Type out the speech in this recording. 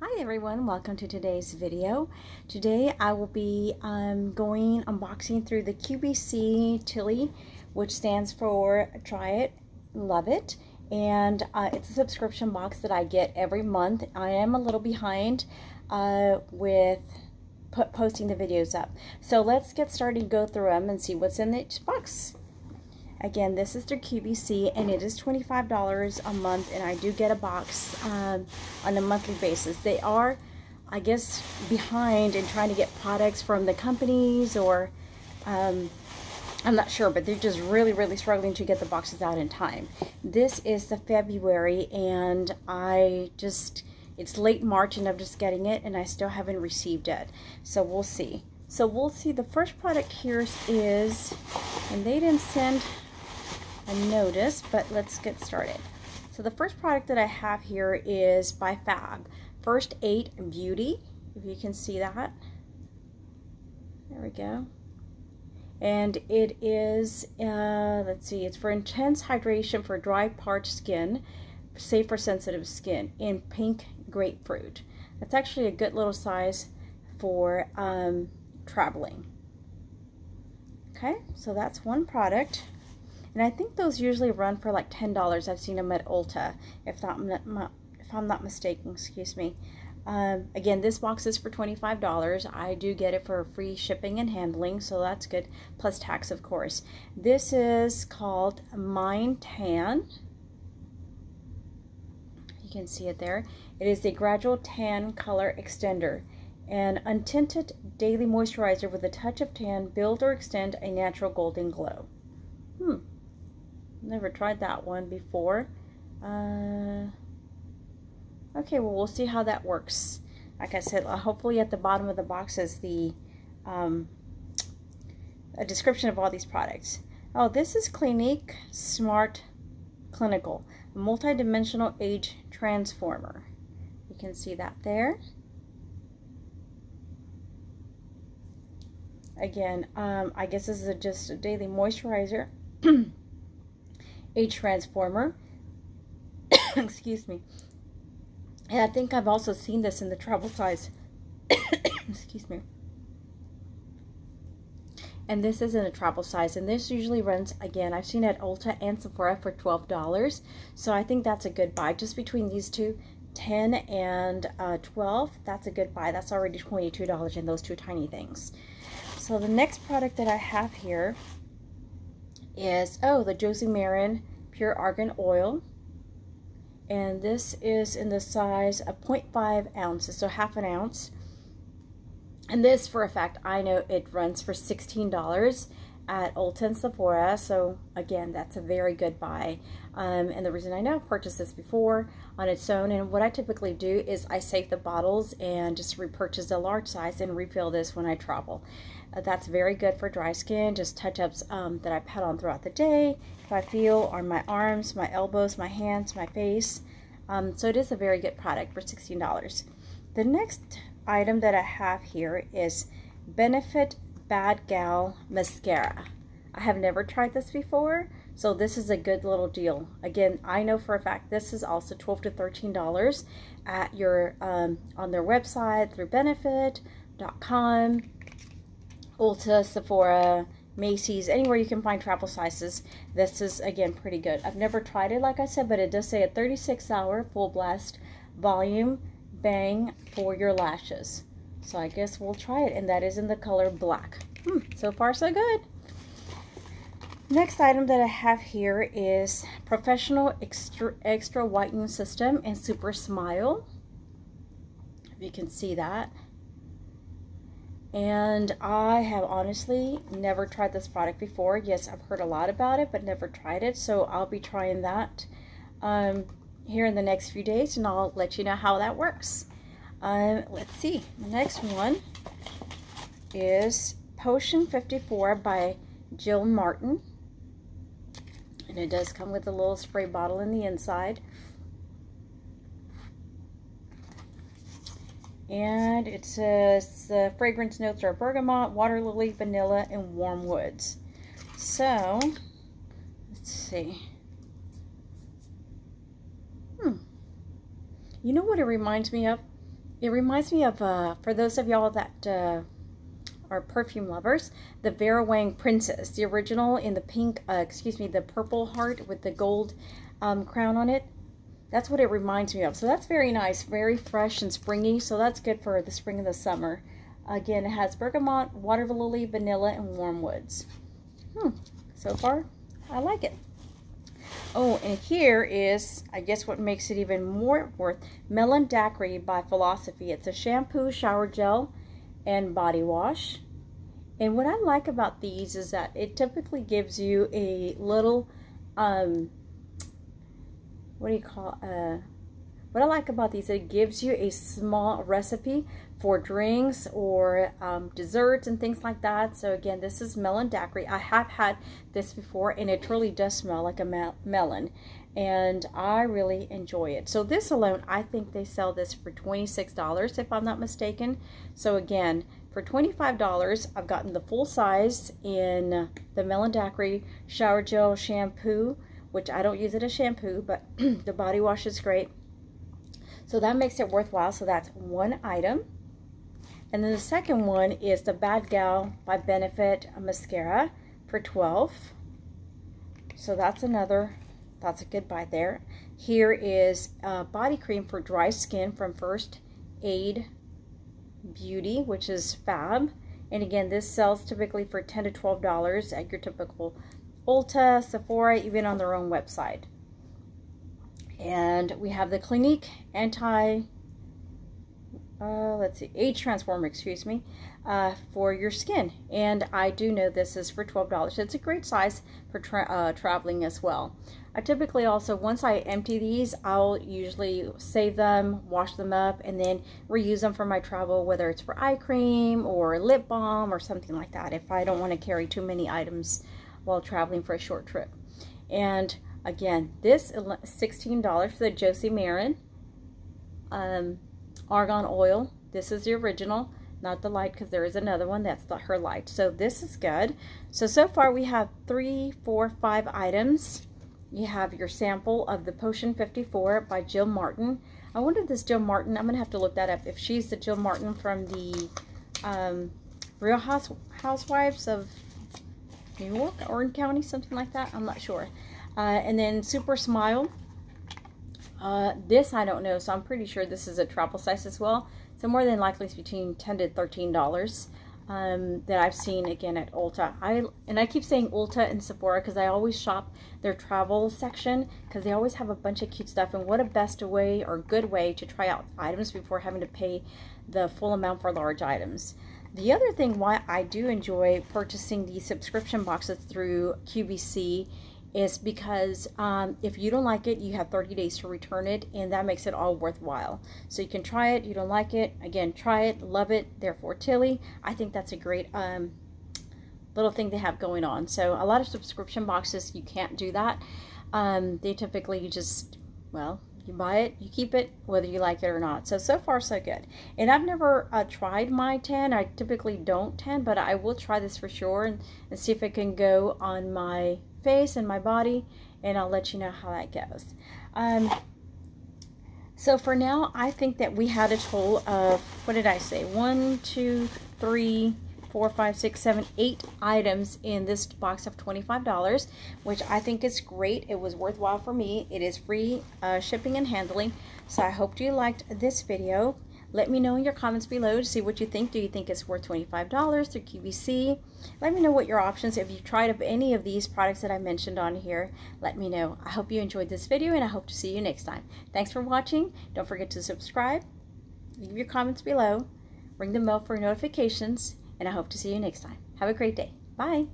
Hi everyone, welcome to today's video. Today I will be unboxing through the QVC T.I.L.I, which stands for Try It, Love It, and it's a subscription box that I get every month. I am a little behind with posting the videos up. So let's get started, go through them and see what's in each box. Again, this is through QVC and it is $25 a month, and I do get a box on a monthly basis. They are, I guess, behind in trying to get products from the companies, or I'm not sure, but they're just really struggling to get the boxes out in time. This is the February, and it's late March and I'm just getting it and I still haven't received it. So we'll see. The first product here is, and they didn't send a notice, but let's get started. So the first product that I have here is by Fab, First Aid Beauty, if you can see that. There we go. And it is, let's see, it's for intense hydration for dry, parched skin, safe for sensitive skin, in pink grapefruit. That's actually a good little size for traveling. Okay, so that's one product. And I think those usually run for like $10. I've seen them at Ulta, if I'm not mistaken, excuse me. Again, this box is for $25. I do get it for free shipping and handling, so that's good, plus tax, of course. This is called MineTan. You can see it there. It is a gradual tan color extender, an untinted daily moisturizer with a touch of tan, build or extend a natural golden glow. Never tried that one before. Okay, well, we'll see how that works. Like I said, hopefully at the bottom of the box is the a description of all these products. Oh, this is Clinique Smart Clinical, a multi-dimensional age transformer. You can see that there. Again, I guess this is just a daily moisturizer. Age transformer. Excuse me. And I think I've also seen this in the travel size. Excuse me. And this is in a travel size, and this usually runs, again, I've seen it at Ulta and Sephora for $12. So I think that's a good buy. Just between these two, 10 and 12, that's a good buy. That's already $22 in those two tiny things. So the next product that I have here is, the Josie Maran Pure Argan Oil. And this is in the size of 0.5 ounces, so half an ounce. And this, for a fact, I know it runs for $16 at Ulta and Sephora. So again, that's a very good buy. And the reason I know, I've purchased this before on its own, and what I typically do is I save the bottles and just repurchase a large size and refill this when I travel. That's very good for dry skin, just touch-ups that I pat on throughout the day, if I feel, on my arms, my elbows, my hands, my face. So it is a very good product for $16. The next item that I have here is Benefit Bad Gal Mascara. I have never tried this before, so this is a good little deal. Again, I know for a fact this is also $12 to $13 at your on their website through benefit.com, Ulta, Sephora, Macy's, anywhere you can find travel sizes. This is, again, pretty good. I've never tried it, like I said, but it does say a 36-hour full blast volume bang for your lashes. So I guess we'll try it, and that is in the color black. So far so good. Next item that I have here is Professional Extra Whitening System and Supersmile. If you can see that. And I have honestly never tried this product before. Yes, I've heard a lot about it, but never tried it. So I'll be trying that here in the next few days, and I'll let you know how that works. Let's see. The next one is Potion 54 by Jill Martin. And it does come with a little spray bottle in the inside. And it says the fragrance notes are bergamot, water lily, vanilla, and warm woods. So, let's see. You know what it reminds me of? It reminds me of, for those of y'all that are perfume lovers, the Vera Wang Princess, the original in the pink, the purple heart with the gold crown on it. That's what it reminds me of. So that's very nice, very fresh and springy. So that's good for the spring and the summer. Again, it has bergamot, water lily, vanilla, and warm woods. So far, I like it. Oh, and here is, I guess what makes it even more worth, Melon Daiquiri by Philosophy. It's a shampoo, shower gel, and body wash. And what I like about these is that it typically gives you a little, what I like about these, it gives you a small recipe for drinks or desserts and things like that. So again, this is Melon Daiquiri. I have had this before, and it truly does smell like a melon, and I really enjoy it. So this alone, I think they sell this for $26 if I'm not mistaken. So again, for $25, I've gotten the full size in the Melon Daiquiri shower gel shampoo, which I don't use it as shampoo, but the body wash is great. So that makes it worthwhile. So that's one item. And then the second one is the Bad Gal by Benefit mascara for $12. So that's a good buy there. Here is a body cream for dry skin from First Aid Beauty, which is fab. And again, this sells typically for $10 to $12 at your typical Ulta, Sephora, even on their own website. And we have the Clinique age transformer, for your skin. And I do know this is for $12. It's a great size for traveling as well. I typically also, once I empty these, I'll usually save them, wash them up, and then reuse them for my travel, whether it's for eye cream or lip balm or something like that, if I don't want to carry too many items while traveling for a short trip. And again, this is $16 for the Josie Maran Argan oil. This is the original, not the light, because there is another one that's her light. So this is good. So far we have 3, 4, 5 items. You have your sample of the Potion 54 by Jill Martin. I wonder if this Jill Martin, I'm gonna have to look that up, if she's the Jill Martin from the Real Housewives of New York, Orange County, something like that. I'm not sure. And then Supersmile. This I don't know, so I'm pretty sure this is a travel size as well. So more than likely it's between $10 to $13 that I've seen again at Ulta. I keep saying Ulta and Sephora because I always shop their travel section because they always have a bunch of cute stuff. And what a best way or good way to try out items before having to pay the full amount for large items. The other thing why I do enjoy purchasing these subscription boxes through QVC is because if you don't like it, you have 30 days to return it, and that makes it all worthwhile. So you can try it, you don't like it, again, try it, love it, therefore T.I.L.I. I think that's a great little thing they have going on. So a lot of subscription boxes, you can't do that. They typically just, well, you buy it, you keep it, whether you like it or not. So far, so good. And I've never tried MineTan. I typically don't tan, but I will try this for sure and see if it can go on my face and my body, and I'll let you know how that goes. So for now, I think that we had a total of, what did I say? 1, 2, 3, 4, 5, 6, 7, 8 items in this box of $25, which I think is great. It was worthwhile for me. It is free shipping and handling. So I hope you liked this video. Let me know in your comments below to see what you think. Do you think it's worth $25 through QVC? Let me know what your options. If you've tried any of these products that I mentioned on here, let me know. I hope you enjoyed this video, and I hope to see you next time. Thanks for watching. Don't forget to subscribe, leave your comments below, ring the bell for notifications, and I hope to see you next time. Have a great day. Bye.